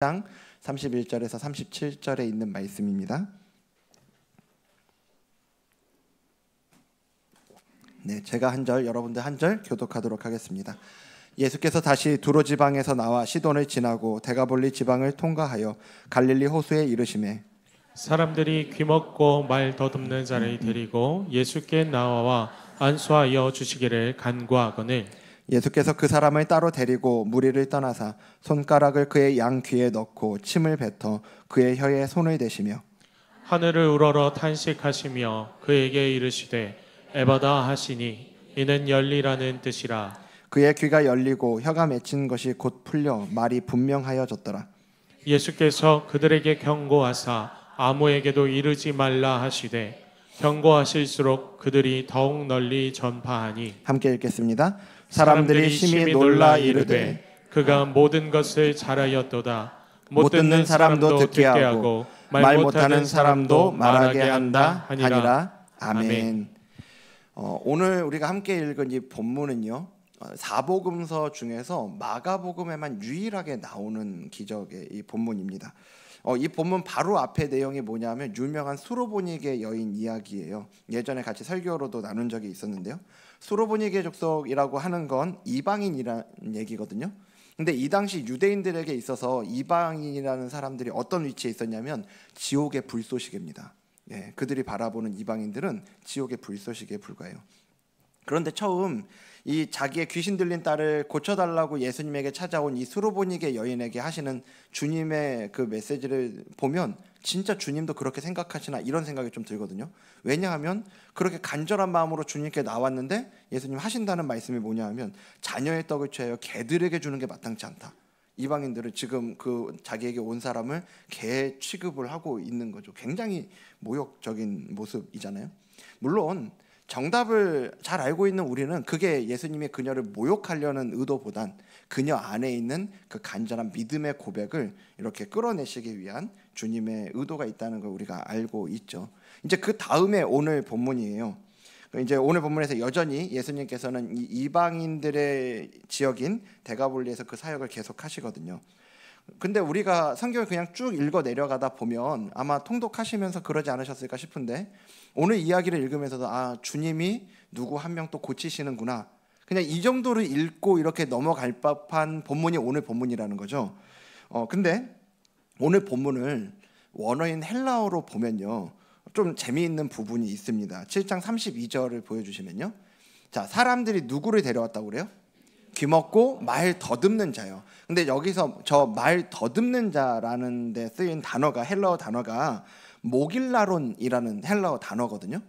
장 31절에서 37절에 있는 말씀입니다. 네, 제가 한 절, 여러분들 한 절 교독하도록 하겠습니다. 예수께서 다시 두로 지방에서 나와 시돈을 지나고 데가볼리 지방을 통과하여 갈릴리 호수에 이르시매 사람들이 귀먹고 말 더듬는 자를 데리고 예수께 나와 안수하여 주시기를 간구하거늘 예수께서 그 사람을 따로 데리고 무리를 떠나사 손가락을 그의 양 귀에 넣고 침을 뱉어 그의 혀에 손을 대시며 하늘을 우러러 탄식하시며 그에게 이르시되 에바다 하시니 이는 열리라는 뜻이라. 그의 귀가 열리고 혀가 맺힌 것이 곧 풀려 말이 분명하여졌더라. 예수께서 그들에게 경고하사 아무에게도 이르지 말라 하시되 경고하실수록 그들이 더욱 널리 전파하니 함께 읽겠습니다. 사람들이 심히 놀라 이르되 그가 모든 것을 잘하였도다. 못 듣는 사람도 듣게 하고 말 못하는 사람도 말하게 한다 하니라. 아멘. 오늘 우리가 함께 읽은 이 본문은요, 사복음서 중에서 마가복음에만 유일하게 나오는 기적의 이 본문입니다. 이 본문 바로 앞에 내용이 뭐냐면 유명한 수로보니게 여인 이야기예요. 예전에 같이 설교로도 나눈 적이 있었는데요. 수로보니게 족속이라고 하는 건 이방인이라는 얘기거든요. 근데 이 당시 유대인들에게 있어서 이방인이라는 사람들이 어떤 위치에 있었냐면 지옥의 불쏘시개입니다. 예, 그들이 바라보는 이방인들은 지옥의 불쏘시개에 불과해요. 그런데 처음 이 자기의 귀신 들린 딸을 고쳐달라고 예수님에게 찾아온 이 수로보니게 여인에게 하시는 주님의 그 메시지를 보면 진짜 주님도 그렇게 생각하시나 이런 생각이 좀 들거든요. 왜냐하면 그렇게 간절한 마음으로 주님께 나왔는데 예수님 하신다는 말씀이 뭐냐 하면 자녀의 떡을 취하여 개들에게 주는 게 마땅치 않다. 이방인들은 지금 그 자기에게 온 사람을 개 취급을 하고 있는 거죠. 굉장히 모욕적인 모습이잖아요. 물론 정답을 잘 알고 있는 우리는 그게 예수님이 그녀를 모욕하려는 의도보단 그녀 안에 있는 그 간절한 믿음의 고백을 이렇게 끌어내시기 위한 주님의 의도가 있다는 걸 우리가 알고 있죠. 이제 그 다음에 오늘 본문이에요. 이제 오늘 본문에서 여전히 예수님께서는 이 이방인들의 지역인 데가볼리에서 그 사역을 계속 하시거든요. 근데 우리가 성경을 그냥 쭉 읽어 내려가다 보면 아마 통독하시면서 그러지 않으셨을까 싶은데 오늘 이야기를 읽으면서도 주님이 누구 한 명 또 고치시는구나, 그냥 이 정도를 읽고 이렇게 넘어갈 법한 본문이 오늘 본문이라는 거죠. 근데 오늘 본문을 원어인 헬라어로 보면요 좀 재미있는 부분이 있습니다. 7장 32절을 보여주시면요, 자, 사람들이 누구를 데려왔다고 그래요? 귀먹고 말 더듬는 자요. 근데 여기서 저 말 더듬는 자라는 데 쓰인 단어가 헬라어 단어가 모길라론이라는 헬라어 단어거든요.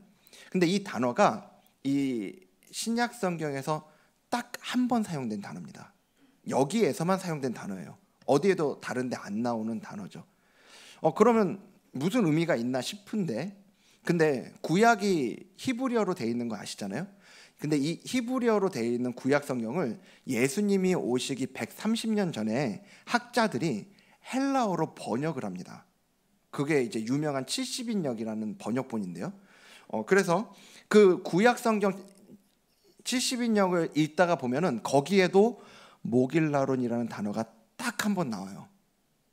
근데 이 단어가 이 신약 성경에서 딱 한 번 사용된 단어입니다. 여기에서만 사용된 단어예요. 어디에도 다른 데 안 나오는 단어죠. 그러면 무슨 의미가 있나 싶은데, 근데 구약이 히브리어로 돼 있는 거 아시잖아요. 근데 이 히브리어로 되어 있는 구약 성경을 예수님이 오시기 130년 전에 학자들이 헬라어로 번역을 합니다. 그게 이제 유명한 70인역이라는 번역본인데요. 그래서 그 구약 성경 70인역을 읽다가 보면은 거기에도 모길라론이라는 단어가 딱 한 번 나와요.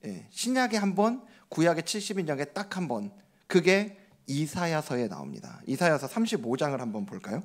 예, 신약에 한 번, 구약의 70인역에 딱 한 번. 그게 이사야서에 나옵니다. 이사야서 35장을 한번 볼까요?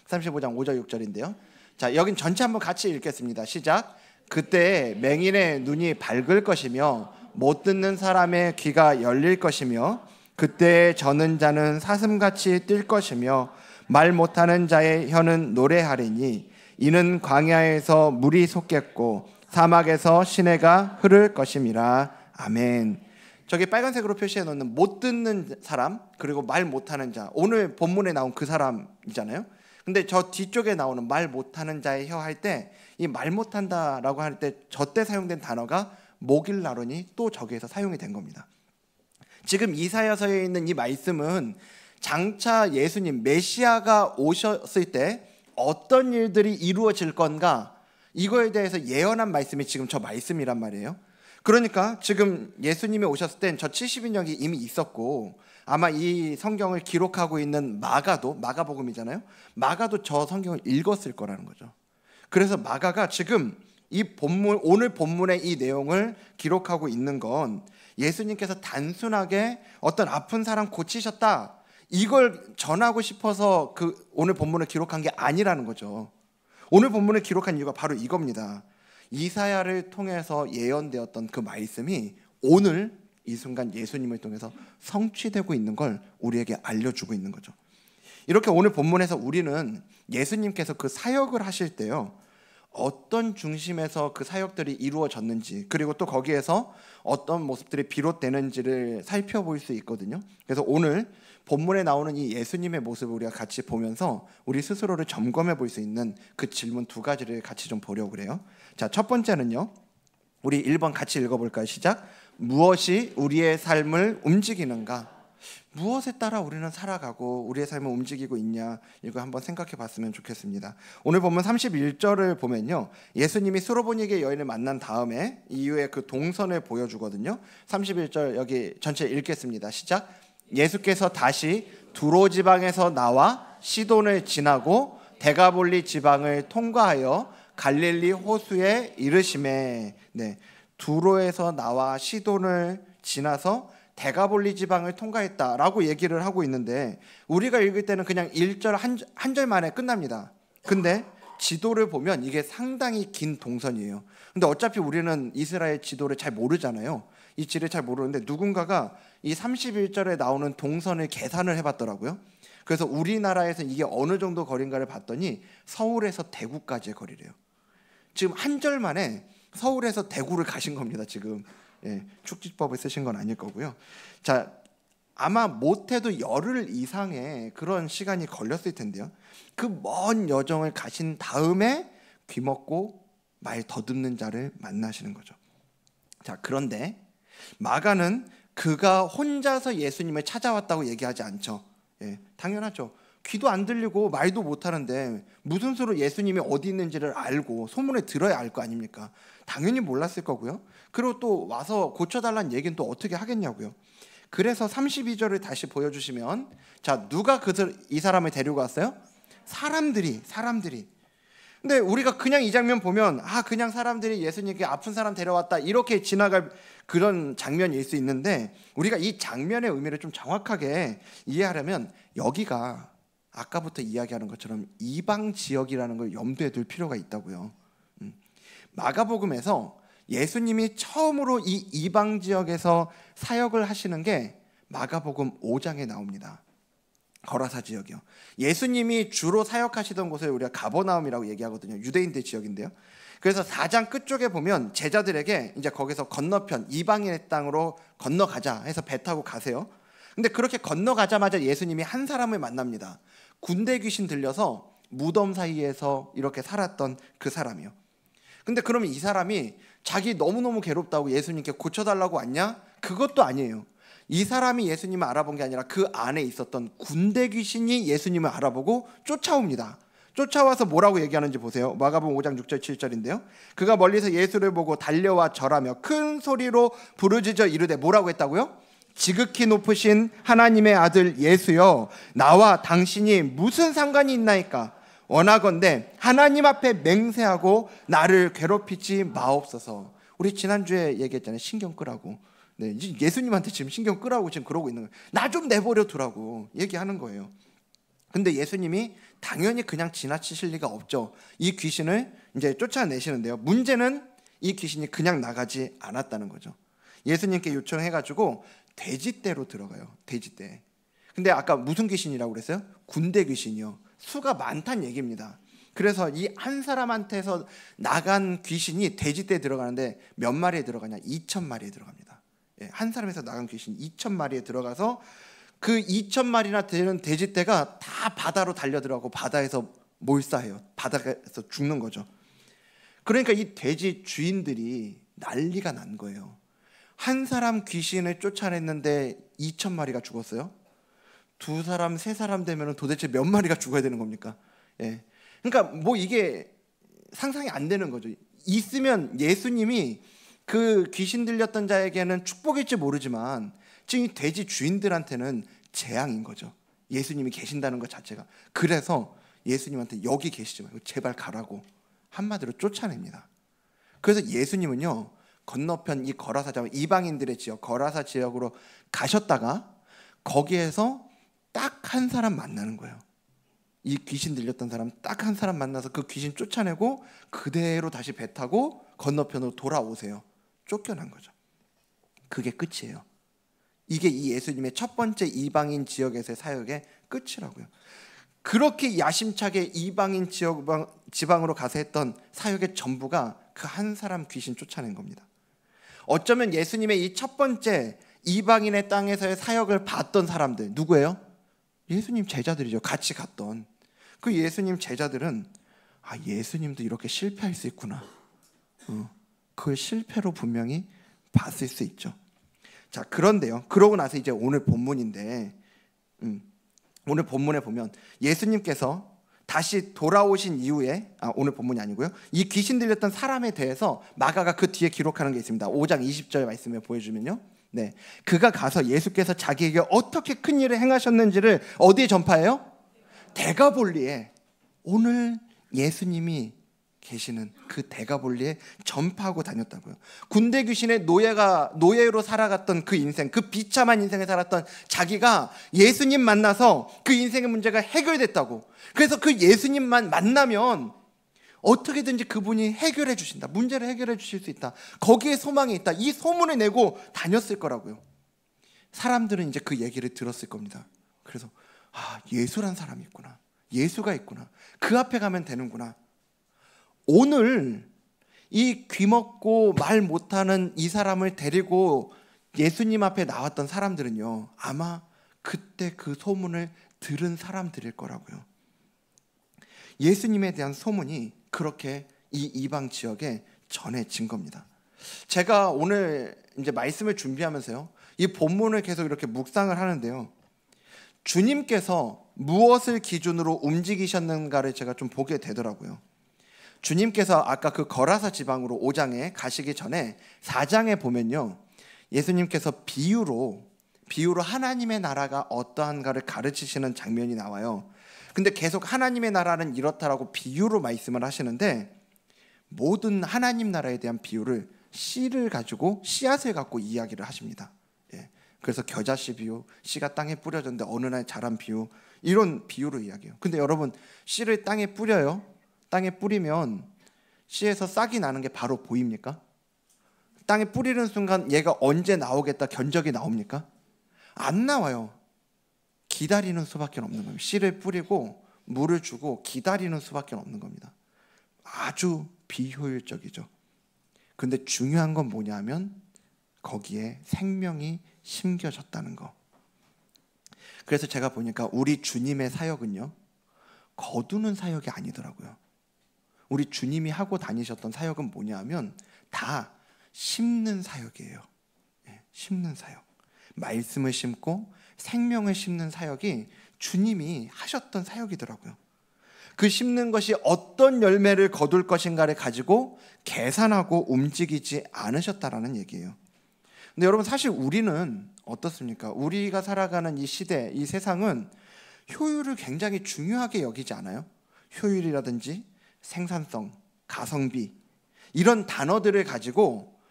35장 5절 6절인데요. 자, 여긴 전체 한번 같이 읽겠습니다. 시작. 그때 맹인의 눈이 밝을 것이며 못 듣는 사람의 귀가 열릴 것이며 그때 저는 자는 사슴같이 뛸 것이며 말 못하는 자의 혀는 노래하리니 이는 광야에서 물이 솟겠고 사막에서 시내가 흐를 것임이라. 아멘. 저기 빨간색으로 표시해 놓는 못 듣는 사람 그리고 말 못하는 자, 오늘 본문에 나온 그 사람이잖아요. 근데 저 뒤쪽에 나오는 말 못하는 자의 혀 할 때 이 말 못한다라고 할 때 저때 사용된 단어가 모길라론이 또 저기에서 사용이 된 겁니다. 지금 이사야서에 있는 이 말씀은 장차 예수님 메시아가 오셨을 때 어떤 일들이 이루어질 건가, 이거에 대해서 예언한 말씀이 지금 저 말씀이란 말이에요. 그러니까 지금 예수님이 오셨을 땐 저 70인역이 이미 있었고 아마 이 성경을 기록하고 있는 마가복음이잖아요. 마가도 저 성경을 읽었을 거라는 거죠. 그래서 마가가 지금 이 본문, 오늘 본문의 이 내용을 기록하고 있는 건 예수님께서 단순하게 어떤 아픈 사람 고치셨다, 이걸 전하고 싶어서 그 오늘 본문을 기록한 게 아니라는 거죠. 오늘 본문을 기록한 이유가 바로 이겁니다. 이사야를 통해서 예언되었던 그 말씀이 오늘 이 순간 예수님을 통해서 성취되고 있는 걸 우리에게 알려주고 있는 거죠. 이렇게 오늘 본문에서 우리는 예수님께서 그 사역을 하실 때요, 어떤 중심에서 그 사역들이 이루어졌는지, 그리고 또 거기에서 어떤 모습들이 비롯되는지를 살펴볼 수 있거든요. 그래서 오늘 본문에 나오는 이 예수님의 모습을 우리가 같이 보면서 우리 스스로를 점검해 볼 수 있는 그 질문 두 가지를 같이 좀 보려고 그래요. 자, 첫 번째는요, 우리 1번 같이 읽어볼까요? 시작. 무엇이 우리의 삶을 움직이는가? 무엇에 따라 우리는 살아가고 우리의 삶을 움직이고 있냐, 이거 한번 생각해 봤으면 좋겠습니다. 오늘 보면 31절을 보면요, 예수님이 수로보니게 여인을 만난 다음에 이후에 그 동선을 보여주거든요. 31절 여기 전체 읽겠습니다. 시작. 예수께서 다시 두로 지방에서 나와 시돈을 지나고 데가볼리 지방을 통과하여 갈릴리 호수에 이르시매. 네, 두로에서 나와 시돈을 지나서 데가볼리 지방을 통과했다라고 얘기를 하고 있는데, 우리가 읽을 때는 그냥 1절 한 절 만에 끝납니다. 근데 지도를 보면 이게 상당히 긴 동선이에요. 근데 어차피 우리는 이스라엘 지도를 잘 모르잖아요. 이 지를 잘 모르는데 누군가가 이 31절에 나오는 동선을 계산을 해봤더라고요. 그래서 우리나라에서 이게 어느 정도 거리인가를 봤더니 서울에서 대구까지의 거리래요. 지금 한 절 만에 서울에서 대구를 가신 겁니다. 지금 축지법을 쓰신 건 아닐 거고요. 자, 아마 못해도 열흘 이상의 그런 시간이 걸렸을 텐데요. 그 먼 여정을 가신 다음에 귀먹고 말 더듬는 자를 만나시는 거죠. 자, 그런데 마가는 그가 혼자서 예수님을 찾아왔다고 얘기하지 않죠. 당연하죠. 귀도 안 들리고 말도 못하는데 무슨 수로 예수님이 어디 있는지를 알고 소문을 들어야 알 거 아닙니까? 당연히 몰랐을 거고요. 그리고 또 와서 고쳐달라는 얘기는 또 어떻게 하겠냐고요. 그래서 32절을 다시 보여주시면, 자, 누가 이 사람을 데리고 왔어요? 사람들이. 근데 우리가 그냥 이 장면 보면 그냥 사람들이 예수님께 아픈 사람 데려왔다, 이렇게 지나갈 그런 장면일 수 있는데, 우리가 이 장면의 의미를 좀 정확하게 이해하려면 여기가 아까부터 이야기하는 것처럼 이방 지역이라는 걸 염두에 둘 필요가 있다고요. 마가복음에서 예수님이 처음으로 이 이방 지역에서 사역을 하시는 게 마가복음 5장에 나옵니다. 거라사 지역이요. 예수님이 주로 사역하시던 곳을 우리가 가버나움이라고 얘기하거든요. 유대인들 지역인데요. 그래서 4장 끝쪽에 보면 제자들에게 이제 거기서 건너편 이방인의 땅으로 건너가자 해서 배 타고 가세요. 근데 그렇게 건너가자마자 예수님이 한 사람을 만납니다. 군대 귀신 들려서 무덤 사이에서 이렇게 살았던 그 사람이요. 근데 그러면 이 사람이 자기 너무너무 괴롭다고 예수님께 고쳐달라고 왔냐? 그것도 아니에요. 이 사람이 예수님을 알아본 게 아니라 그 안에 있었던 군대 귀신이 예수님을 알아보고 쫓아옵니다. 쫓아와서 뭐라고 얘기하는지 보세요. 마가복음 5장 6절 7절인데요. 그가 멀리서 예수를 보고 달려와 절하며 큰 소리로 부르짖어 이르되, 뭐라고 했다고요? 지극히 높으신 하나님의 아들 예수여, 나와 당신이 무슨 상관이 있나이까? 원하건대 하나님 앞에 맹세하고 나를 괴롭히지 마옵소서. 우리 지난주에 얘기했잖아요. 신경 끄라고. 네, 예수님한테 지금 신경 끄라고 지금 그러고 있는 거예요. 나 좀 내버려 두라고 얘기하는 거예요. 근데 예수님이 당연히 그냥 지나치실 리가 없죠. 이 귀신을 이제 쫓아내시는데요. 문제는 이 귀신이 그냥 나가지 않았다는 거죠. 예수님께 요청해가지고 돼지떼로 들어가요. 돼지떼. 근데 아까 무슨 귀신이라고 그랬어요? 군대 귀신이요. 수가 많다는 얘기입니다. 그래서 이 한 사람한테서 나간 귀신이 돼지떼에 들어가는데 몇 마리에 들어가냐? 2,000마리에 들어갑니다. 한 사람에서 나간 귀신이 2,000마리에 들어가서 그 2,000마리나 되는 돼지떼가 다 바다로 달려들어가고 바다에서 몰사해요. 바다에서 죽는 거죠. 그러니까 이 돼지 주인들이 난리가 난 거예요. 한 사람 귀신을 쫓아냈는데 2,000마리가 죽었어요. 두 사람, 세 사람 되면 도대체 몇 마리가 죽어야 되는 겁니까? 그러니까 뭐 이게 상상이 안 되는 거죠. 있으면 예수님이 그 귀신 들렸던 자에게는 축복일지 모르지만 지금 이 돼지 주인들한테는 재앙인 거죠. 예수님이 계신다는 것 자체가. 그래서 예수님한테 여기 계시지 말고 제발 가라고 한마디로 쫓아냅니다. 그래서 예수님은요, 건너편 이 거라사 지역, 이방인들의 지역 거라사 지역으로 가셨다가 거기에서 딱 한 사람 만나는 거예요. 이 귀신 들렸던 사람 딱 한 사람 만나서 그 귀신 쫓아내고 그대로 다시 배 타고 건너편으로 돌아오세요. 쫓겨난 거죠. 그게 끝이에요. 이게 이 예수님의 첫 번째 이방인 지역에서의 사역의 끝이라고요. 그렇게 야심차게 이방인 지방으로 가서 했던 사역의 전부가 그 한 사람 귀신 쫓아낸 겁니다. 어쩌면 예수님의 이 첫 번째 이방인의 땅에서의 사역을 봤던 사람들 누구예요? 예수님 제자들이죠. 같이 갔던 그 예수님 제자들은 예수님도 이렇게 실패할 수 있구나. 그 실패로 분명히 봤을 수 있죠. 자, 그런데요, 그러고 나서 이제 오늘 본문인데, 오늘 본문에 보면 예수님께서 다시 돌아오신 이후에, 오늘 본문이 아니고요, 이 귀신 들렸던 사람에 대해서 마가가 그 뒤에 기록하는 게 있습니다. 5장 20절 말씀에 보여주면요, 네, 그가 가서 예수께서 자기에게 어떻게 큰 일을 행하셨는지를 어디에 전파해요? 데가볼리에, 오늘 예수님이 계시는 그 데가볼리에 전파하고 다녔다고요. 군대 귀신의 노예로 살아갔던 그 인생, 그 비참한 인생에 살았던 자기가 예수님 만나서 그 인생의 문제가 해결됐다고. 그래서 그 예수님만 만나면 어떻게든지 그분이 해결해 주신다, 문제를 해결해 주실 수 있다, 거기에 소망이 있다, 이 소문을 내고 다녔을 거라고요. 사람들은 이제 그 얘기를 들었을 겁니다. 그래서 예수란 사람이 있구나, 예수가 있구나, 그 앞에 가면 되는구나. 오늘 이 귀먹고 말 못하는 이 사람을 데리고 예수님 앞에 나왔던 사람들은요, 아마 그때 그 소문을 들은 사람들일 거라고요. 예수님에 대한 소문이 그렇게 이 이방 지역에 전해진 겁니다. 제가 오늘 이제 말씀을 준비하면서요, 이 본문을 계속 이렇게 묵상을 하는데요, 주님께서 무엇을 기준으로 움직이셨는가를 제가 좀 보게 되더라고요. 주님께서 아까 그 거라사 지방으로 5장에 가시기 전에 4장에 보면요, 예수님께서 비유로 하나님의 나라가 어떠한가를 가르치시는 장면이 나와요. 근데 계속 하나님의 나라는 이렇다라고 비유로 말씀을 하시는데, 모든 하나님 나라에 대한 비유를 씨앗을 갖고 이야기를 하십니다. 그래서 겨자씨 비유, 씨가 땅에 뿌려졌는데 어느 날 자란 비유, 이런 비유로 이야기해요. 근데 여러분, 씨를 땅에 뿌려요. 땅에 뿌리면 씨에서 싹이 나는 게 바로 보입니까? 땅에 뿌리는 순간 얘가 언제 나오겠다 견적이 나옵니까? 안 나와요. 기다리는 수밖에 없는 겁니다. 씨를 뿌리고 물을 주고 기다리는 수밖에 없는 겁니다. 아주 비효율적이죠. 근데 중요한 건 뭐냐면 거기에 생명이 심겨졌다는 거. 그래서 제가 보니까 우리 주님의 사역은요, 거두는 사역이 아니더라고요. 우리 주님이 하고 다니셨던 사역은 뭐냐면 다 심는 사역이에요. 심는 사역. 말씀을 심고 생명을 심는 사역이 주님이 하셨던 사역이더라고요. 그 심는 것이 어떤 열매를 거둘 것인가를 가지고 계산하고 움직이지 않으셨다라는 얘기예요. 근데 여러분, 사실 우리는 어떻습니까? 우리가 살아가는 이 시대, 이 세상은 효율을 굉장히 중요하게 여기지 않아요? 효율이라든지 생산성, 가성비, 이런 단어들을 가지고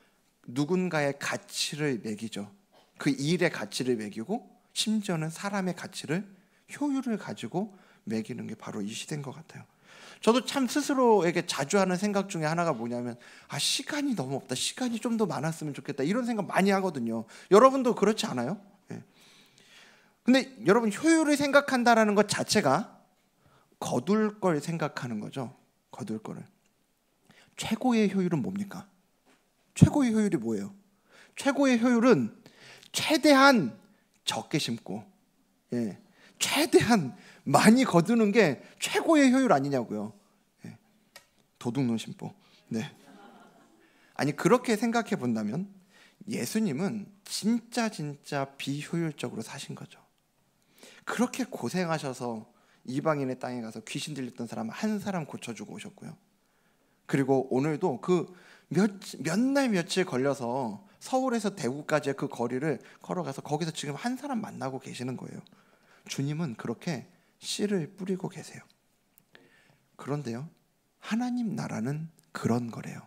누군가의 가치를 매기죠. 그 일의 가치를 매기고, 심지어는 사람의 가치를, 효율을 가지고 매기는 게 바로 이 시대인 것 같아요. 저도 참 스스로에게 자주 하는 생각 중에 하나가 뭐냐면, 시간이 너무 없다, 시간이 좀 더 많았으면 좋겠다, 이런 생각 많이 하거든요. 여러분도 그렇지 않아요? 근데 여러분, 효율을 생각한다라는 것 자체가 거둘 걸 생각하는 거죠. 거둘 거를. 최고의 효율은 뭡니까? 최고의 효율이 뭐예요? 최고의 효율은 최대한 적게 심고, 최대한 많이 거두는 게 최고의 효율 아니냐고요. 도둑놈 심보. 아니, 그렇게 생각해 본다면 예수님은 진짜 비효율적으로 사신 거죠. 그렇게 고생하셔서 이방인의 땅에 가서 귀신 들렸던 사람 한 사람 고쳐주고 오셨고요. 그리고 오늘도 그 몇 날 며칠 걸려서 서울에서 대구까지의 그 거리를 걸어가서 거기서 지금 한 사람 만나고 계시는 거예요. 주님은 그렇게 씨를 뿌리고 계세요. 그런데요, 하나님 나라는 그런 거래요.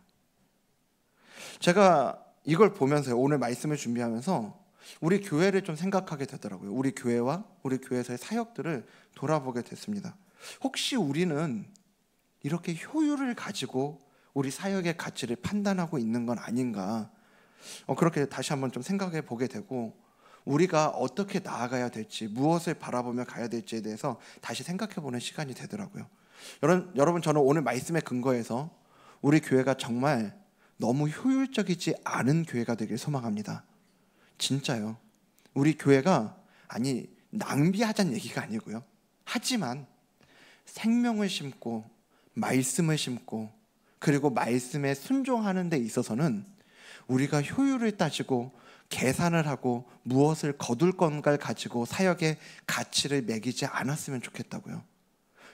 제가 이걸 보면서 오늘 말씀을 준비하면서 우리 교회를 좀 생각하게 되더라고요. 우리 교회와 우리 교회에서의 사역들을 돌아보게 됐습니다. 혹시 우리는 이렇게 효율을 가지고 우리 사역의 가치를 판단하고 있는 건 아닌가? 그렇게 다시 한번 좀 생각해 보게 되고, 우리가 어떻게 나아가야 될지, 무엇을 바라보며 가야 될지에 대해서 다시 생각해 보는 시간이 되더라고요. 여러분, 저는 오늘 말씀에 근거해서 우리 교회가 정말 너무 효율적이지 않은 교회가 되길 소망합니다. 진짜요. 우리 교회가 낭비하자는 얘기가 아니고요. 하지만 생명을 심고 말씀을 심고 그리고 말씀에 순종하는 데 있어서는 우리가 효율을 따지고 계산을 하고 무엇을 거둘 건가를 가지고 사역의 가치를 매기지 않았으면 좋겠다고요.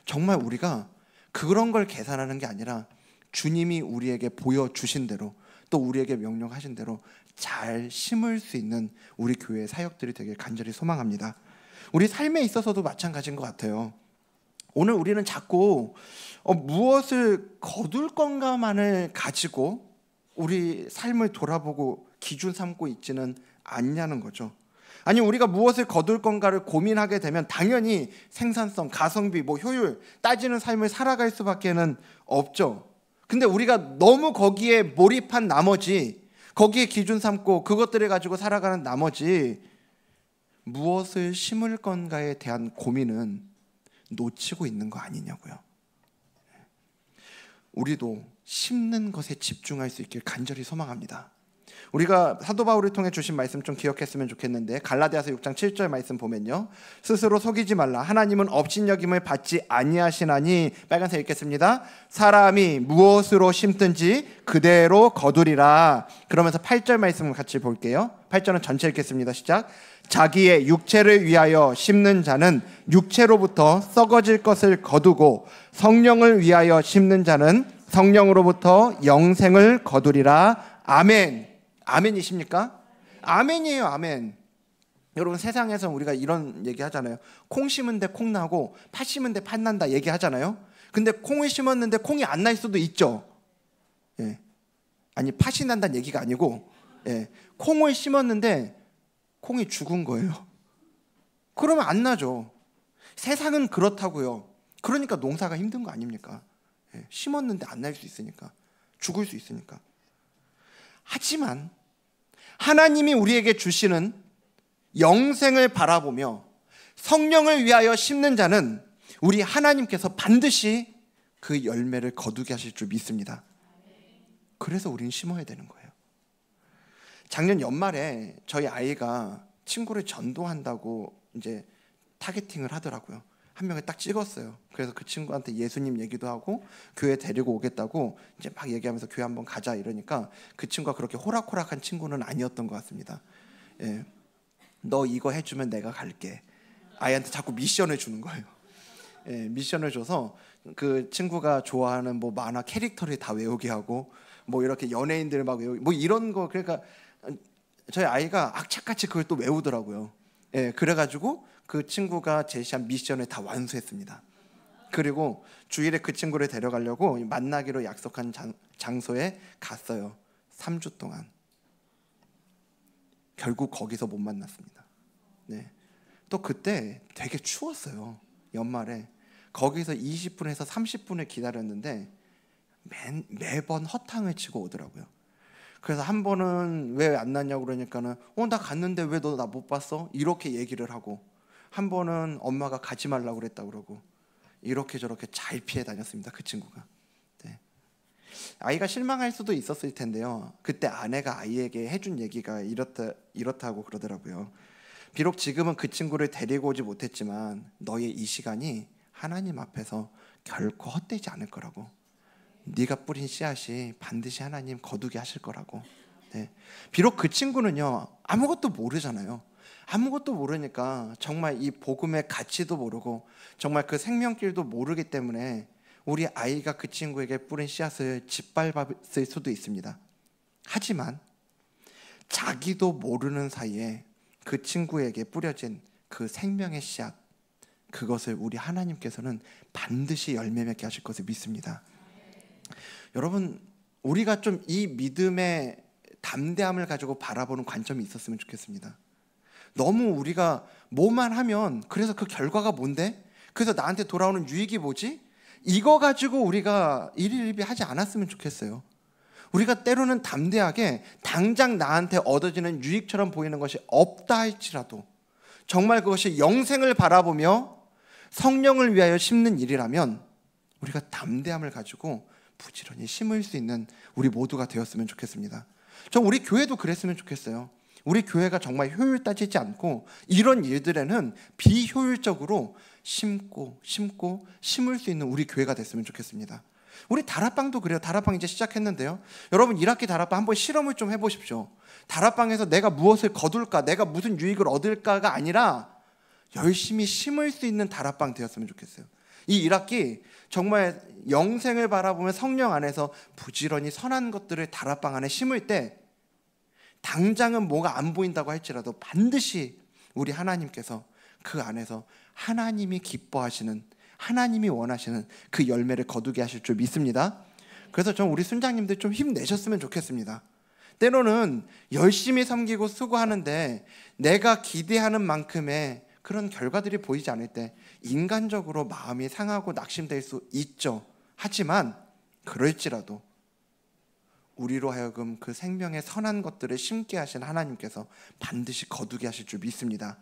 정말 우리가 그런 걸 계산하는 게 아니라 주님이 우리에게 보여주신 대로 또 우리에게 명령하신 대로 잘 심을 수 있는 우리 교회의 사역들이 되길 간절히 소망합니다. 우리 삶에 있어서도 마찬가지인 것 같아요. 오늘 우리는 자꾸 무엇을 거둘 건가만을 가지고 우리 삶을 돌아보고 기준 삼고 있지는 않냐는 거죠. 아니, 우리가 무엇을 거둘 건가를 고민하게 되면 당연히 생산성, 가성비, 효율 따지는 삶을 살아갈 수밖에는 없죠. 근데 우리가 너무 거기에 몰입한 나머지, 거기에 기준 삼고 그것들을 가지고 살아가는 나머지 무엇을 심을 건가에 대한 고민은 놓치고 있는 거 아니냐고요. 우리도 심는 것에 집중할 수 있길 간절히 소망합니다. 우리가 사도 바울을 통해 주신 말씀 좀 기억했으면 좋겠는데, 갈라디아서 6장 7절 말씀 보면요, 스스로 속이지 말라. 하나님은 업신여김을 받지 아니하시나니, 빨간색 읽겠습니다. 사람이 무엇으로 심든지 그대로 거두리라. 그러면서 8절 말씀을 같이 볼게요. 8절은 전체 읽겠습니다. 시작. 자기의 육체를 위하여 심는 자는 육체로부터 썩어질 것을 거두고 성령을 위하여 심는 자는 성령으로부터 영생을 거두리라. 아멘. 아멘이십니까? 아멘이에요. 아멘. 여러분, 세상에서 우리가 이런 얘기 하잖아요. 콩 심은 데 콩 나고 팥 심은 데 팥 난다 얘기하잖아요. 근데 콩을 심었는데 콩이 안 날 수도 있죠. 아니, 팥이 난다는 얘기가 아니고, 콩을 심었는데 콩이 죽은 거예요. 그러면 안 나죠. 세상은 그렇다고요. 그러니까 농사가 힘든 거 아닙니까? 심었는데 안 날 수 있으니까, 죽을 수 있으니까. 하지만 하나님이 우리에게 주시는 영생을 바라보며 성령을 위하여 심는 자는 우리 하나님께서 반드시 그 열매를 거두게 하실 줄 믿습니다. 그래서 우리는 심어야 되는 거예요. 작년 연말에 저희 아이가 친구를 전도한다고 이제 타겟팅을 하더라고요. 한 명을 딱 찍었어요. 그래서 그 친구한테 예수님 얘기도 하고 교회 데리고 오겠다고 이제 막 얘기하면서 교회 한번 가자 이러니까 그 친구가 그렇게 호락호락한 친구는 아니었던 것 같습니다. 너 이거 해주면 내가 갈게. 아이한테 자꾸 미션을 주는 거예요. 미션을 줘서 그 친구가 좋아하는 만화 캐릭터를 다 외우게 하고 이렇게 연예인들 막 외우고 이런 거. 그러니까 저희 아이가 악착같이 그걸 또 외우더라고요. 그래가지고 그 친구가 제시한 미션을 다 완수했습니다. 그리고 주일에 그 친구를 데려가려고 만나기로 약속한 장소에 갔어요. 3주 동안. 결국 거기서 못 만났습니다. 또 그때 되게 추웠어요. 연말에. 거기서 20분에서 30분을 기다렸는데 매번 허탕을 치고 오더라고요. 그래서 한 번은 왜 안 났냐고 그러니까는 나 갔는데 왜 너 나 못 봤어? 이렇게 얘기를 하고, 한 번은 엄마가 가지 말라고 그랬다고 그러고, 이렇게 저렇게 잘 피해 다녔습니다. 그 친구가. 아이가 실망할 수도 있었을 텐데요. 그때 아내가 아이에게 해준 얘기가 이렇다고 그러더라고요. 비록 지금은 그 친구를 데리고 오지 못했지만 너의 이 시간이 하나님 앞에서 결코 헛되지 않을 거라고. 네가 뿌린 씨앗이 반드시 하나님 거두게 하실 거라고. 비록 그 친구는요 아무것도 모르잖아요. 아무것도 모르니까 정말 이 복음의 가치도 모르고 정말 그 생명길도 모르기 때문에 우리 아이가 그 친구에게 뿌린 씨앗을 짓밟았을 수도 있습니다. 하지만 자기도 모르는 사이에 그 친구에게 뿌려진 그 생명의 씨앗, 그것을 우리 하나님께서는 반드시 열매 맺게 하실 것을 믿습니다. 여러분, 우리가 좀 이 믿음의 담대함을 가지고 바라보는 관점이 있었으면 좋겠습니다. 너무 우리가 뭐만 하면 그래서 그 결과가 뭔데? 그래서 나한테 돌아오는 유익이 뭐지? 이거 가지고 우리가 일일비하지 않았으면 좋겠어요. 우리가 때로는 담대하게 당장 나한테 얻어지는 유익처럼 보이는 것이 없다 할지라도 정말 그것이 영생을 바라보며 성령을 위하여 심는 일이라면 우리가 담대함을 가지고 부지런히 심을 수 있는 우리 모두가 되었으면 좋겠습니다. 저 우리 교회도 그랬으면 좋겠어요. 우리 교회가 정말 효율 따지지 않고 이런 일들에는 비효율적으로 심고 심을 수 있는 우리 교회가 됐으면 좋겠습니다. 우리 다락방도 그래요. 다락방 이제 시작했는데요. 여러분 1학기 다락방 한번 실험을 좀 해보십시오. 다락방에서 내가 무엇을 거둘까, 내가 무슨 유익을 얻을까가 아니라 열심히 심을 수 있는 다락방 되었으면 좋겠어요. 이 1학기 정말 영생을 바라보며 성령 안에서 부지런히 선한 것들을 다락방 안에 심을 때 당장은 뭐가 안 보인다고 할지라도 반드시 우리 하나님께서 그 안에서 하나님이 기뻐하시는, 하나님이 원하시는 그 열매를 거두게 하실 줄 믿습니다. 그래서 저는 우리 순장님들 좀 힘내셨으면 좋겠습니다. 때로는 열심히 섬기고 수고하는데 내가 기대하는 만큼의 그런 결과들이 보이지 않을 때 인간적으로 마음이 상하고 낙심될 수 있죠. 하지만 그럴지라도 우리로 하여금 그 생명의 선한 것들을 심게 하신 하나님께서 반드시 거두게 하실 줄 믿습니다.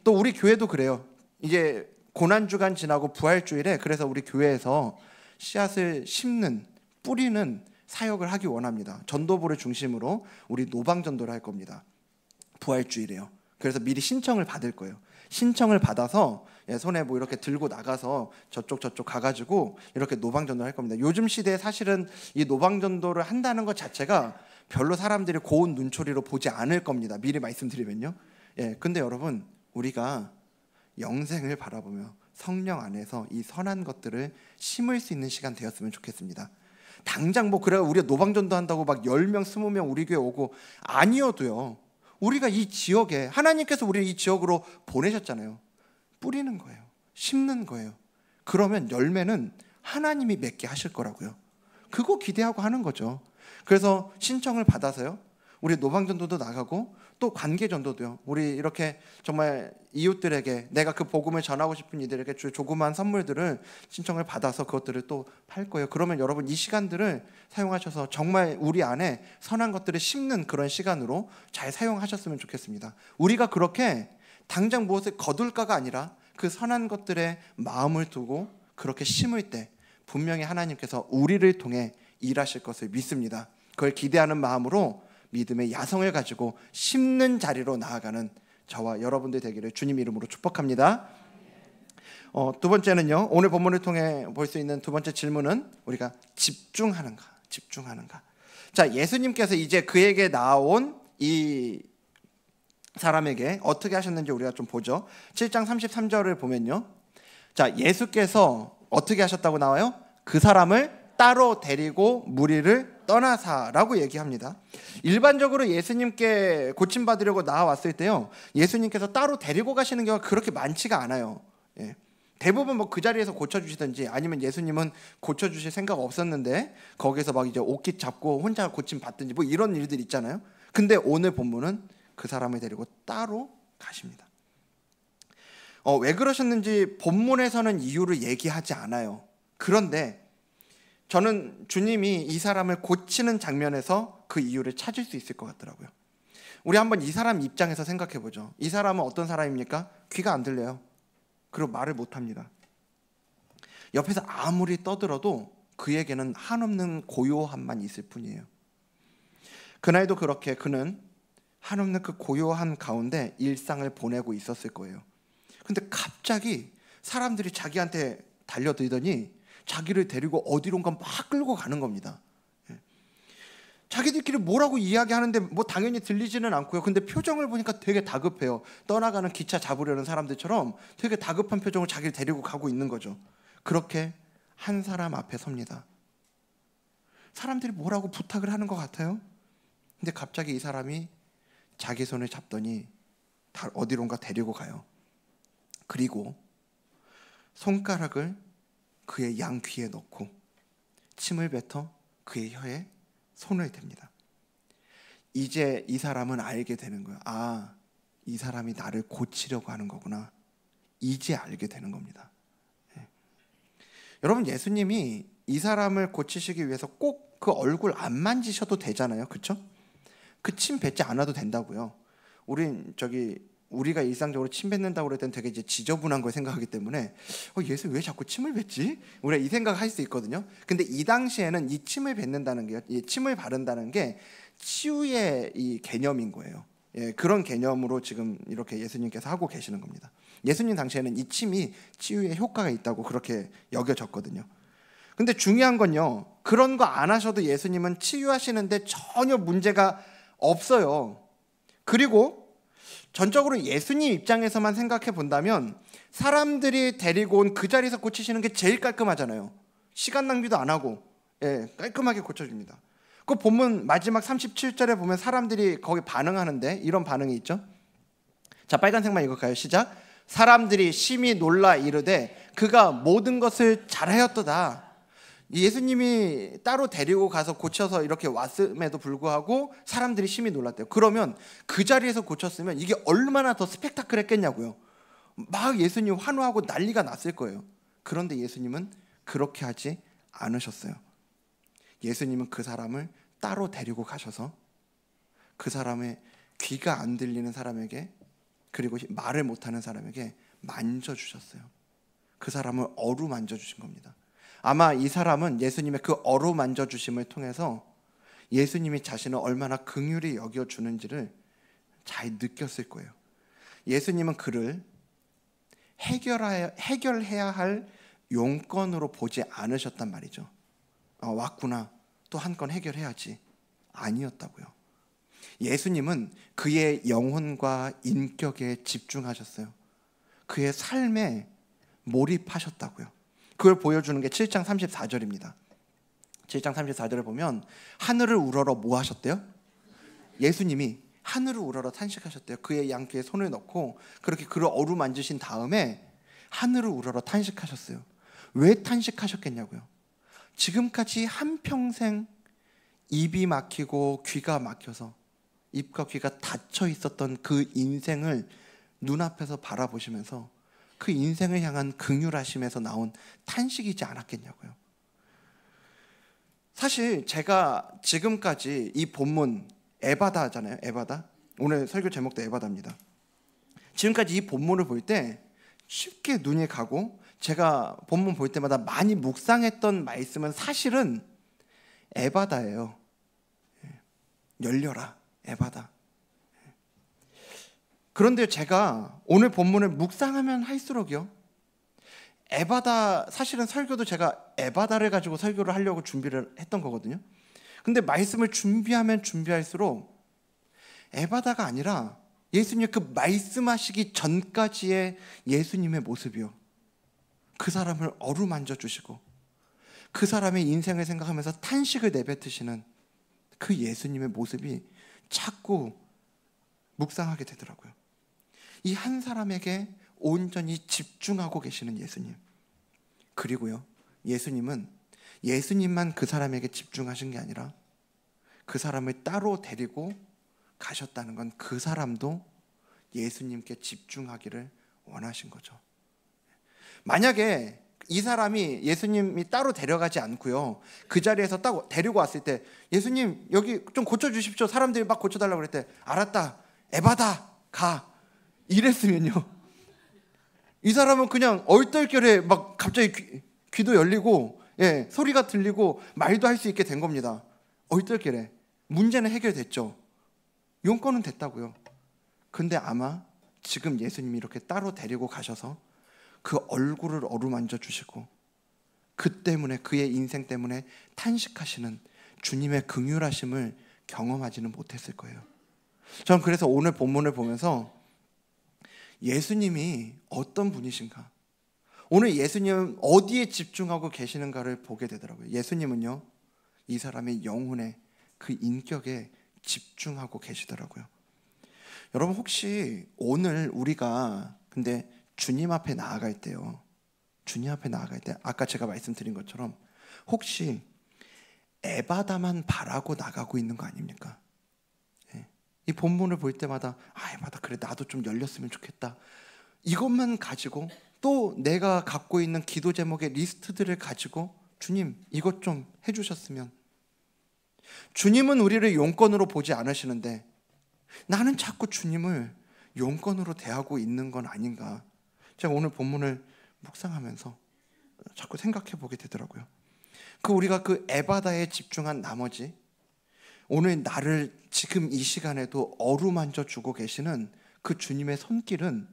또 우리 교회도 그래요. 이제 고난주간 지나고 부활주일에 그래서 우리 교회에서 씨앗을 심는, 뿌리는 사역을 하기 원합니다. 전도부를 중심으로 우리 노방전도를 할 겁니다. 부활주일에요. 그래서 미리 신청을 받을 거예요. 신청을 받아서 손에 뭐 이렇게 들고 나가서 저쪽 가가지고 이렇게 노방전도를 할 겁니다. 요즘 시대에 사실은 이 노방전도를 한다는 것 자체가 별로 사람들이 고운 눈초리로 보지 않을 겁니다. 미리 말씀드리면요. 근데 여러분 우리가 영생을 바라보며 성령 안에서 이 선한 것들을 심을 수 있는 시간 되었으면 좋겠습니다. 당장 뭐 그래 우리가 노방전도 한다고 막 10명 20명 우리 교회 오고 아니어도요. 우리가 이 지역에 하나님께서 우리를 이 지역으로 보내셨잖아요. 뿌리는 거예요. 심는 거예요. 그러면 열매는 하나님이 맺게 하실 거라고요. 그거 기대하고 하는 거죠. 그래서 신청을 받아서요. 우리 노방전도도 나가고 또 관계전도도요. 우리 이렇게 정말 이웃들에게 내가 그 복음을 전하고 싶은 이들에게 조그마한 선물들을 신청을 받아서 그것들을 또 팔 거예요. 그러면 여러분 이 시간들을 사용하셔서 정말 우리 안에 선한 것들을 심는 그런 시간으로 잘 사용하셨으면 좋겠습니다. 우리가 그렇게 당장 무엇을 거둘까가 아니라 그 선한 것들에 마음을 두고 그렇게 심을 때 분명히 하나님께서 우리를 통해 일하실 것을 믿습니다. 그걸 기대하는 마음으로 믿음의 야성을 가지고 심는 자리로 나아가는 저와 여러분들 되기를 주님 이름으로 축복합니다. 두 번째는요. 오늘 본문을 통해 볼 수 있는 두 번째 질문은 우리가 집중하는가. 자, 예수님께서 이제 그에게 나온 이 사람에게 어떻게 하셨는지 우리가 좀 보죠. 7장 33절을 보면요. 자, 예수께서 어떻게 하셨다고 나와요? 그 사람을 따로 데리고 무리를 떠나사라고 얘기합니다. 일반적으로 예수님께 고침받으려고 나와왔을 때요. 예수님께서 따로 데리고 가시는 경우가 그렇게 많지가 않아요. 대부분 뭐 그 자리에서 고쳐주시든지 아니면 예수님은 고쳐주실 생각 없었는데 거기서 막 이제 옷깃 잡고 혼자 고침 받든지 뭐 이런 일들 있잖아요. 근데 오늘 본문은 그 사람을 데리고 따로 가십니다. 왜 그러셨는지 본문에서는 이유를 얘기하지 않아요. 그런데 저는 주님이 이 사람을 고치는 장면에서 그 이유를 찾을 수 있을 것 같더라고요. 우리 한번 이 사람 입장에서 생각해 보죠. 이 사람은 어떤 사람입니까? 귀가 안 들려요. 그리고 말을 못합니다. 옆에서 아무리 떠들어도 그에게는 한없는 고요함만 있을 뿐이에요. 그날도 그렇게 그는 한없는 그 고요한 가운데 일상을 보내고 있었을 거예요. 근데 갑자기 사람들이 자기한테 달려들더니 자기를 데리고 어디론가 막 끌고 가는 겁니다. 자기들끼리 뭐라고 이야기하는데 뭐 당연히 들리지는 않고요. 근데 표정을 보니까 되게 다급해요. 떠나가는 기차 잡으려는 사람들처럼 되게 다급한 표정을 자기를 데리고 가고 있는 거죠. 그렇게 한 사람 앞에 섭니다. 사람들이 뭐라고 부탁을 하는 것 같아요. 근데 갑자기 이 사람이 자기 손을 잡더니 어디론가 데리고 가요. 그리고 손가락을 그의 양 귀에 넣고 침을 뱉어 그의 혀에 손을 댑니다. 이제 이 사람은 알게 되는 거예요. 아, 이 사람이 나를 고치려고 하는 거구나. 이제 알게 되는 겁니다. 여러분, 예수님이 이 사람을 고치시기 위해서 꼭 그 얼굴 안 만지셔도 되잖아요. 그렇죠? 그 침 뱉지 않아도 된다고요. 우리가 일상적으로 침 뱉는다고 그럴 땐 되게 이제 지저분한 걸 생각하기 때문에 예수 왜 자꾸 침을 뱉지? 우리가 이 생각을 할 수 있거든요. 근데 이 당시에는 이 침을 뱉는다는 게, 이 침을 바른다는 게 치유의 이 개념인 거예요. 그런 개념으로 지금 이렇게 예수님께서 하고 계시는 겁니다. 예수님 당시에는 이 침이 치유의 효과가 있다고 그렇게 여겨졌거든요. 근데 중요한 건요, 그런 거 안 하셔도 예수님은 치유하시는데 전혀 문제가 없어요. 그리고 전적으로 예수님 입장에서만 생각해 본다면 사람들이 데리고 온 그 자리에서 고치시는 게 제일 깔끔하잖아요. 시간 낭비도 안 하고 깔끔하게 고쳐줍니다. 그 본문 마지막 37절에 보면 사람들이 거기 반응하는데 이런 반응이 있죠. 자, 빨간색만 읽을까요? 시작. 사람들이 심히 놀라 이르되 그가 모든 것을 잘하였도다. 예수님이 따로 데리고 가서 고쳐서 이렇게 왔음에도 불구하고 사람들이 심히 놀랐대요. 그러면 그 자리에서 고쳤으면 이게 얼마나 더 스펙타클했겠냐고요. 막 예수님 환호하고 난리가 났을 거예요. 그런데 예수님은 그렇게 하지 않으셨어요. 예수님은 그 사람을 따로 데리고 가셔서 그 사람의 귀가 안 들리는 사람에게, 그리고 말을 못하는 사람에게 만져주셨어요. 그 사람을 어루만져 주신 겁니다. 아마 이 사람은 예수님의 그 어루만져 주심을 통해서 예수님이 자신을 얼마나 긍휼히 여겨주는지를 잘 느꼈을 거예요. 예수님은 그를 해결해야 할 용건으로 보지 않으셨단 말이죠. 왔구나, 또 한 건 해결해야지. 아니었다고요. 예수님은 그의 영혼과 인격에 집중하셨어요. 그의 삶에 몰입하셨다고요. 그걸 보여주는 게 7장 34절입니다. 7장 34절을 보면 하늘을 우러러 뭐 하셨대요? 예수님이 하늘을 우러러 탄식하셨대요. 그의 양귀에 손을 넣고 그렇게 그를 어루만지신 다음에 하늘을 우러러 탄식하셨어요. 왜 탄식하셨겠냐고요. 지금까지 한평생 입이 막히고 귀가 막혀서 입과 귀가 닫혀 있었던 그 인생을 눈앞에서 바라보시면서 그 인생을 향한 긍휼하심에서 나온 탄식이지 않았겠냐고요. 사실 제가 지금까지 이 본문 에바다잖아요. 에바다. 오늘 설교 제목도 에바다입니다. 지금까지 이 본문을 볼 때 쉽게 눈이 가고 제가 본문 볼 때마다 많이 묵상했던 말씀은 사실은 에바다예요. 열려라, 에바다. 그런데 제가 오늘 본문을 묵상하면 할수록요, 에바다, 사실은 설교도 제가 에바다를 가지고 설교를 하려고 준비를 했던 거거든요. 근데 말씀을 준비하면 준비할수록 에바다가 아니라 예수님 그 말씀하시기 전까지의 예수님의 모습이요, 그 사람을 어루만져 주시고 그 사람의 인생을 생각하면서 탄식을 내뱉으시는 그 예수님의 모습이 자꾸 묵상하게 되더라고요. 이 한 사람에게 온전히 집중하고 계시는 예수님. 그리고요, 예수님은 예수님만 그 사람에게 집중하신 게 아니라 그 사람을 따로 데리고 가셨다는 건 그 사람도 예수님께 집중하기를 원하신 거죠. 만약에 이 사람이 예수님이 따로 데려가지 않고요, 그 자리에서 딱 데리고 왔을 때 예수님 여기 좀 고쳐주십시오, 사람들이 막 고쳐달라고 그랬대. 알았다, 에바다, 가, 이랬으면요, 이 사람은 그냥 얼떨결에 막 갑자기 귀도 열리고 소리가 들리고 말도 할 수 있게 된 겁니다. 얼떨결에 문제는 해결됐죠. 용건은 됐다고요. 근데 아마 지금 예수님이 이렇게 따로 데리고 가셔서 그 얼굴을 어루만져 주시고 그 때문에, 그의 인생 때문에 탄식하시는 주님의 긍휼하심을 경험하지는 못했을 거예요. 저는 그래서 오늘 본문을 보면서 예수님이 어떤 분이신가, 오늘 예수님은 어디에 집중하고 계시는가를 보게 되더라고요. 예수님은요, 이 사람의 영혼에, 그 인격에 집중하고 계시더라고요. 여러분, 혹시 오늘 우리가 근데 주님 앞에 나아갈 때요, 주님 앞에 나아갈 때 아까 제가 말씀드린 것처럼 혹시 에바다만 바라고 나가고 있는 거 아닙니까? 이 본문을 볼 때마다 맞아, 그래, 나도 좀 열렸으면 좋겠다. 이것만 가지고, 또 내가 갖고 있는 기도 제목의 리스트들을 가지고 주님 이것 좀 해주셨으면. 주님은 우리를 용건으로 보지 않으시는데 나는 자꾸 주님을 용건으로 대하고 있는 건 아닌가. 제가 오늘 본문을 묵상하면서 자꾸 생각해 보게 되더라고요. 우리가 그 에바다에 집중한 나머지, 오늘 나를 지금 이 시간에도 어루만져 주고 계시는 그 주님의 손길은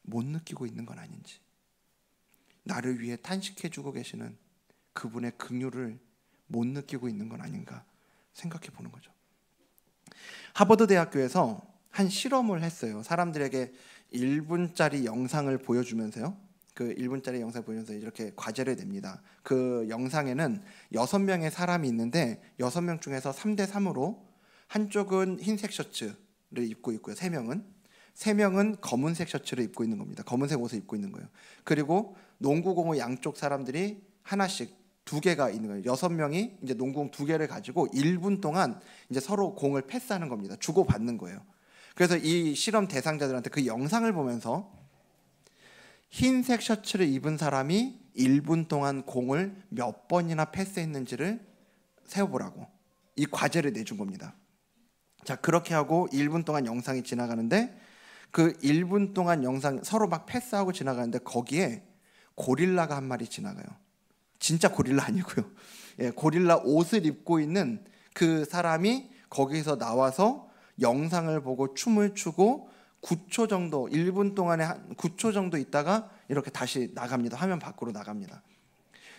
못 느끼고 있는 건 아닌지, 나를 위해 탄식해 주고 계시는 그분의 긍휼을 못 느끼고 있는 건 아닌가 생각해 보는 거죠. 하버드 대학교에서 한 실험을 했어요. 사람들에게 1분짜리 영상을 보여주면서요. 그 1분짜리 영상을 보여주면서 이렇게 과제를 냅니다. 그 영상에는 6명의 사람이 있는데 6명 중에서 3대 3으로 한쪽은 흰색 셔츠를 입고 있고요. 3명은 검은색 셔츠를 입고 있는 겁니다. 검은색 옷을 입고 있는 거예요. 그리고 농구공의 양쪽 사람들이 하나씩 2개가 있는 거예요. 6명이 이제 농구공 2개를 가지고 1분 동안 이제 서로 공을 패스하는 겁니다. 주고받는 거예요. 그래서 이 실험 대상자들한테 그 영상을 보면서 흰색 셔츠를 입은 사람이 1분 동안 공을 몇 번이나 패스했는지를 세어보라고 이 과제를 내준 겁니다. 자, 그렇게 하고 1분 동안 영상이 지나가는데, 그 1분 동안 영상 서로 막 패스하고 지나가는데 거기에 고릴라가 한 마리 지나가요. 진짜 고릴라 아니고요. 고릴라 옷을 입고 있는 그 사람이 거기서 나와서 영상을 보고 춤을 추고 9초 정도, 1분 동안에 한 9초 정도 있다가 이렇게 다시 나갑니다. 화면 밖으로 나갑니다.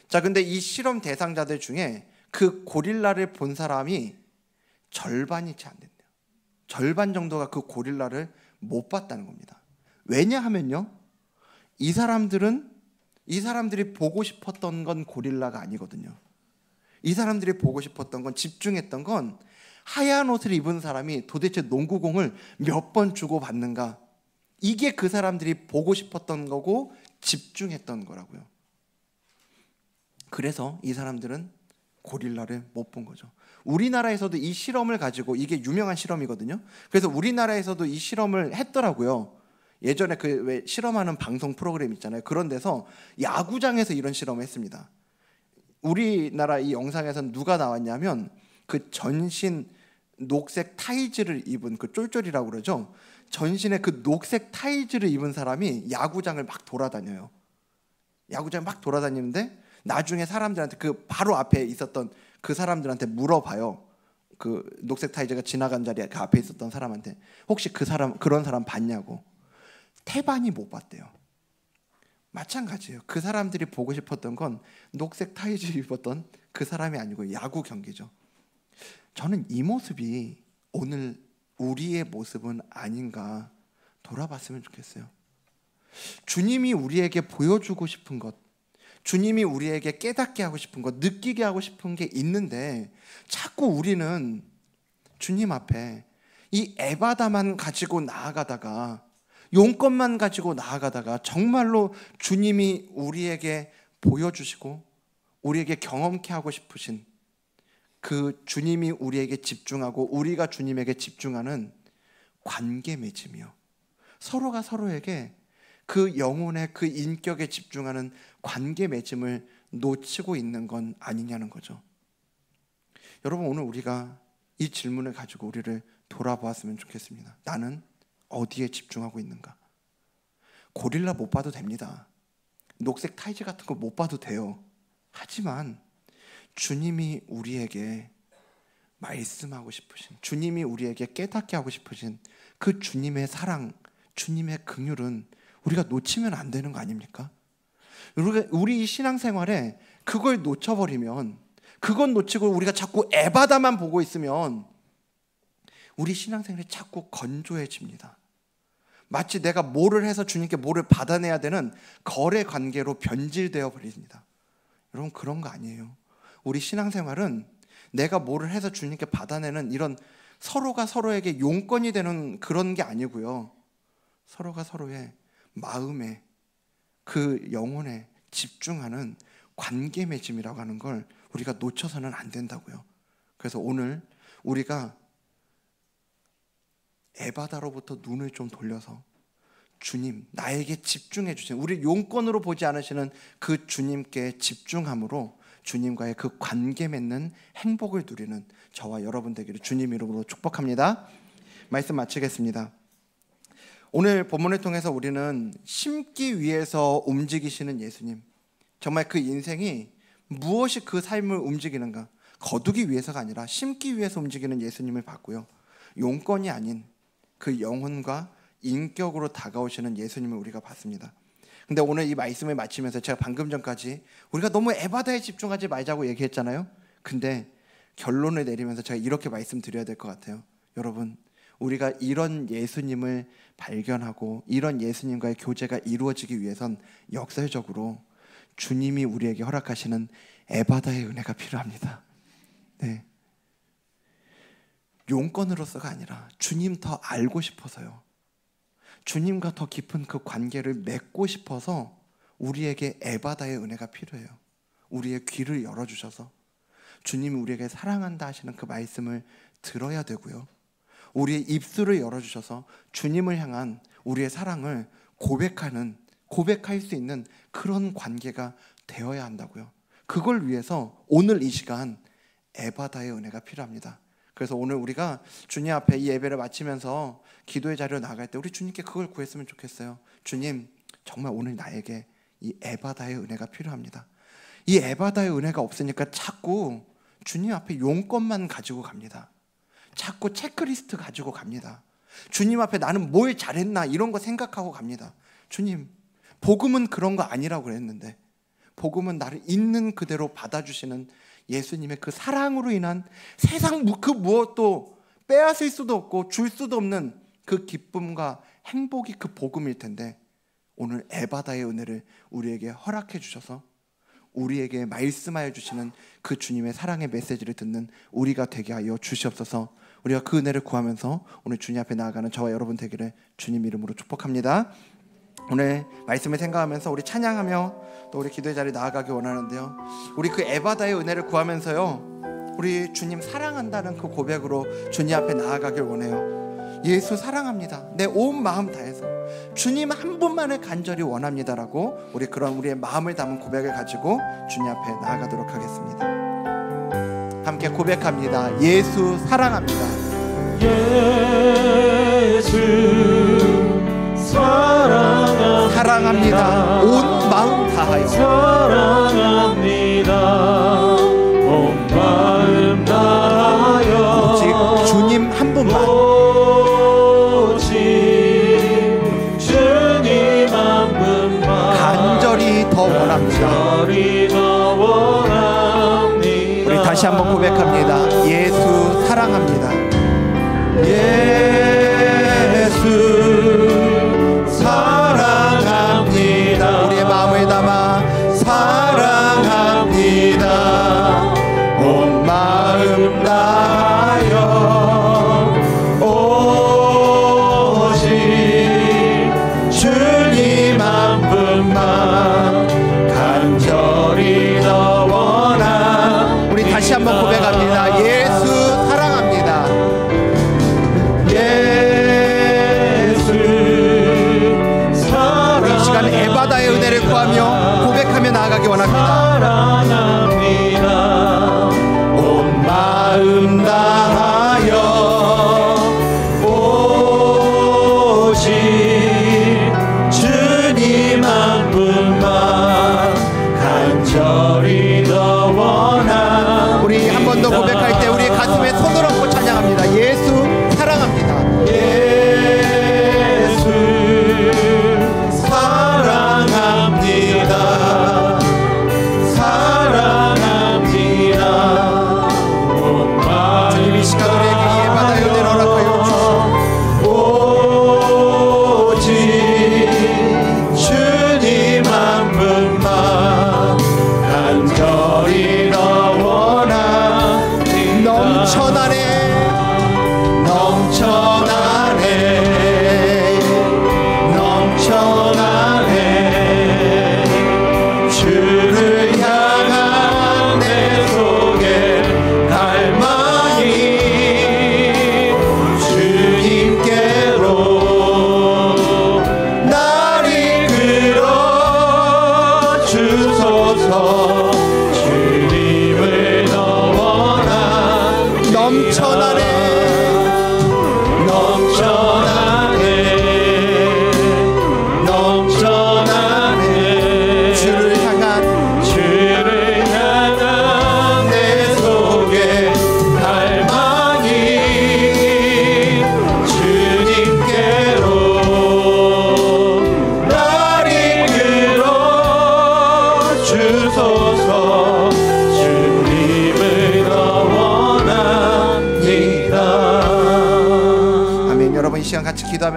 자, 근데 이 실험 대상자들 중에 그 고릴라를 본 사람이 절반이 채 안 된대요. 절반 정도가 그 고릴라를 못 봤다는 겁니다. 왜냐하면요, 이 사람들이 보고 싶었던 건 고릴라가 아니거든요. 이 사람들이 보고 싶었던 건, 집중했던 건 하얀 옷을 입은 사람이 도대체 농구공을 몇 번 주고 받는가, 이게 그 사람들이 보고 싶었던 거고 집중했던 거라고요. 그래서 이 사람들은 고릴라를 못 본 거죠. 우리나라에서도 이 실험을 가지고, 이게 유명한 실험이거든요. 그래서 우리나라에서도 이 실험을 했더라고요. 예전에 그 왜 실험하는 방송 프로그램 있잖아요. 그런 데서 야구장에서 이런 실험을 했습니다. 우리나라 이 영상에서는 누가 나왔냐면 그 전신 녹색 타이즈를 입은, 그 쫄쫄이라고 그러죠. 전신에 그 녹색 타이즈를 입은 사람이 야구장을 막 돌아다녀요. 야구장을 막 돌아다니는데 나중에 사람들한테, 그 바로 앞에 있었던 그 사람들한테 물어봐요. 그 녹색 타이즈가 지나간 자리에 그 앞에 있었던 사람한테 혹시 그런 사람 봤냐고. 태반이 못 봤대요. 마찬가지예요. 그 사람들이 보고 싶었던 건 녹색 타이즈 입었던 그 사람이 아니고 야구 경기죠. 저는 이 모습이 오늘 우리의 모습은 아닌가 돌아봤으면 좋겠어요. 주님이 우리에게 보여주고 싶은 것, 주님이 우리에게 깨닫게 하고 싶은 것, 느끼게 하고 싶은 게 있는데 자꾸 우리는 주님 앞에 이 에바다만 가지고 나아가다가, 용건만 가지고 나아가다가 정말로 주님이 우리에게 보여주시고 우리에게 경험케 하고 싶으신 그 주님이 우리에게 집중하고 우리가 주님에게 집중하는 관계 맺음이요, 서로가 서로에게 그 영혼의 그 인격에 집중하는 관계 맺음을 놓치고 있는 건 아니냐는 거죠. 여러분, 오늘 우리가 이 질문을 가지고 우리를 돌아보았으면 좋겠습니다. 나는 어디에 집중하고 있는가? 고릴라 못 봐도 됩니다. 녹색 타이즈 같은 거 못 봐도 돼요. 하지만 주님이 우리에게 말씀하고 싶으신, 주님이 우리에게 깨닫게 하고 싶으신 그 주님의 사랑, 주님의 긍휼은 우리가 놓치면 안 되는 거 아닙니까? 우리 신앙생활에 그걸 놓쳐버리면, 그건 놓치고 우리가 자꾸 에바다만 보고 있으면 우리 신앙생활이 자꾸 건조해집니다. 마치 내가 뭐를 해서 주님께 뭐를 받아내야 되는 거래 관계로 변질되어 버립니다. 여러분, 그런 거 아니에요. 우리 신앙생활은 내가 뭐를 해서 주님께 받아내는 이런 서로가 서로에게 용건이 되는 그런 게 아니고요, 서로가 서로의 마음에, 그 영혼에 집중하는 관계 맺음이라고 하는 걸 우리가 놓쳐서는 안 된다고요. 그래서 오늘 우리가 에바다로부터 눈을 좀 돌려서 주님, 나에게 집중해 주시는, 우리 용건으로 보지 않으시는 그 주님께 집중함으로 주님과의 그 관계 맺는 행복을 누리는 저와 여러분 되기를 주님 이름으로 축복합니다. 말씀 마치겠습니다. 오늘 본문을 통해서 우리는 심기 위해서 움직이시는 예수님, 정말 그 인생이 무엇이 그 삶을 움직이는가, 거두기 위해서가 아니라 심기 위해서 움직이는 예수님을 봤고요, 용건이 아닌 그 영혼과 인격으로 다가오시는 예수님을 우리가 봤습니다. 근데 오늘 이 말씀을 마치면서 제가 방금 전까지 우리가 너무 에바다에 집중하지 말자고 얘기했잖아요. 근데 결론을 내리면서 제가 이렇게 말씀드려야 될 것 같아요. 여러분, 우리가 이런 예수님을 발견하고 이런 예수님과의 교제가 이루어지기 위해선 역설적으로 주님이 우리에게 허락하시는 에바다의 은혜가 필요합니다. 네. 용건으로서가 아니라 주님 더 알고 싶어서요, 주님과 더 깊은 그 관계를 맺고 싶어서 우리에게 에바다의 은혜가 필요해요. 우리의 귀를 열어주셔서 주님이 우리에게 사랑한다 하시는 그 말씀을 들어야 되고요, 우리의 입술을 열어주셔서 주님을 향한 우리의 사랑을 고백할 수 있는 그런 관계가 되어야 한다고요. 그걸 위해서 오늘 이 시간 에바다의 은혜가 필요합니다. 그래서 오늘 우리가 주님 앞에 이 예배를 마치면서 기도의 자리로 나갈 때 우리 주님께 그걸 구했으면 좋겠어요. 주님, 정말 오늘 나에게 이 에바다의 은혜가 필요합니다. 이 에바다의 은혜가 없으니까 자꾸 주님 앞에 용건만 가지고 갑니다. 자꾸 체크리스트 가지고 갑니다. 주님 앞에 나는 뭘 잘했나 이런 거 생각하고 갑니다. 주님, 복음은 그런 거 아니라고 그랬는데, 복음은 나를 있는 그대로 받아주시는 예수님의 그 사랑으로 인한 세상 그 무엇도 빼앗을 수도 없고 줄 수도 없는 그 기쁨과 행복이 그 복음일 텐데, 오늘 에바다의 은혜를 우리에게 허락해 주셔서 우리에게 말씀하여 주시는 그 주님의 사랑의 메시지를 듣는 우리가 되게 하여 주시옵소서. 우리가 그 은혜를 구하면서 오늘 주님 앞에 나아가는 저와 여러분 되기를 주님 이름으로 축복합니다. 오늘 말씀을 생각하면서 우리 찬양하며 또 우리 기도의 자리에 나아가기 원하는데요, 우리 그 에바다의 은혜를 구하면서요, 우리 주님 사랑한다는 그 고백으로 주님 앞에 나아가길 원해요. 예수 사랑합니다, 내 온 마음 다해서 주님 한 분만을 간절히 원합니다라고 우리 그런 우리의 마음을 담은 고백을 가지고 주님 앞에 나아가도록 하겠습니다. 함께 고백합니다. 예수 사랑합니다. 예수 사랑합니다. 온 마음 다하여 사랑합니다. 온 마음 다하여 오직 주님 한 분만, 오직 주님 한 분만 간절히 더 원합니다. 간절히 더 원합니다. 우리 다시 한번 고백합니다. 예수 사랑합니다. 예수 사랑합니다. 우리의 마음을 담아 사랑합니다. 온 마음 다하여 오직 주님 한 분만 간절히 더 원하. 우리 다시 한번 고백합니다. 예수 사랑합니다. 이 시간 에바다의 은혜를 구하며 고백하며 나아가기 원합니다. 사랑합니다. 온 마음 다하여 오직 주님 한 분만 간절히 더 원합니다. 우리 한 번 더 고백할 때 우리 가슴에 손을 얹고 찬양합니다. 예수 사랑합니다. 예수 사랑합니다.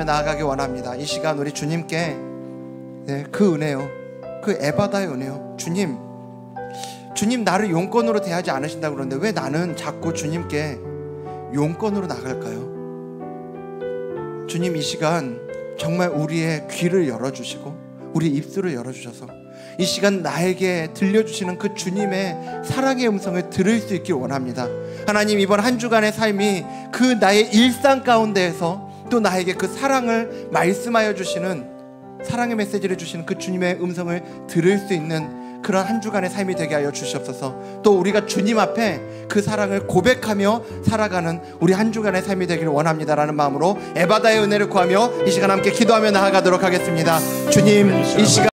나아가기 원합니다. 이 시간 우리 주님께 그 은혜요, 그 에바다의 은혜요. 주님 나를 용건으로 대하지 않으신다고 그러는데 왜 나는 자꾸 주님께 용건으로 나갈까요? 주님 이 시간 정말 우리의 귀를 열어주시고 우리 입술을 열어주셔서 이 시간 나에게 들려주시는 그 주님의 사랑의 음성을 들을 수 있길 원합니다. 하나님, 이번 한 주간의 삶이 그 나의 일상 가운데에서 또 나에게 그 사랑을 말씀하여 주시는, 사랑의 메시지를 주시는 그 주님의 음성을 들을 수 있는 그런 한 주간의 삶이 되게 하여 주시옵소서. 또 우리가 주님 앞에 그 사랑을 고백하며 살아가는 우리 한 주간의 삶이 되기를 원합니다라는 마음으로 에바다의 은혜를 구하며 이 시간 함께 기도하며 나아가도록 하겠습니다. 주님, 이 시간